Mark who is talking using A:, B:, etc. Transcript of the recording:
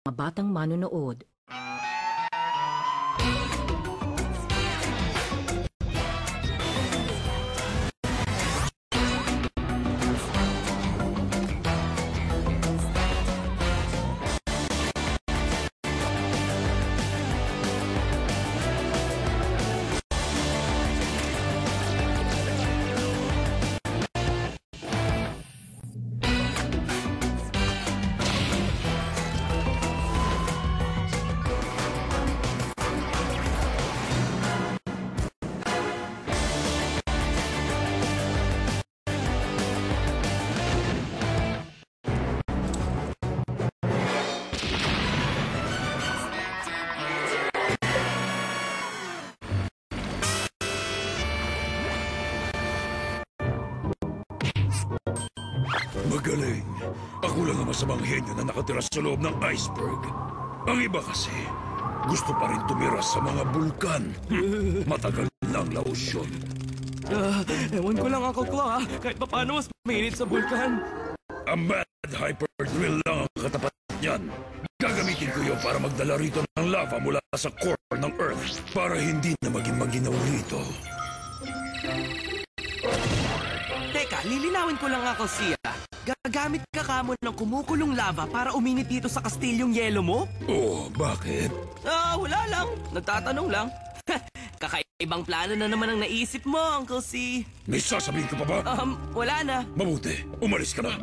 A: mga batang manonood.
B: Magaling. Ako lang ang masamang henyo na nakatira sa loob ng iceberg. Ang iba kasi, gusto pa rin tumira sa mga bulkan. Matagal lang laos yun.
C: Ewan ko lang, Uncle Claw, kahit pa paano mas mainit sa bulkan.
B: Ang Mad Hyper Drill lang ang katapat niyan. Gagamitin ko yun para magdala rito ng lava mula sa core ng Earth para hindi na maging maginaw rito.
C: Teka, lilinawin ko lang ako siya. Gagamit ka kamo ng kumukulong lava para uminit dito sa kastilyong yelo mo?
B: Oh, bakit?
C: Wala lang. Nagtatanong lang. Kakaibang plano na naman ang naisip mo, Uncle C.
B: May sasabihin ka pa ba?
C: Wala na.
B: Mabuti, umalis ka na.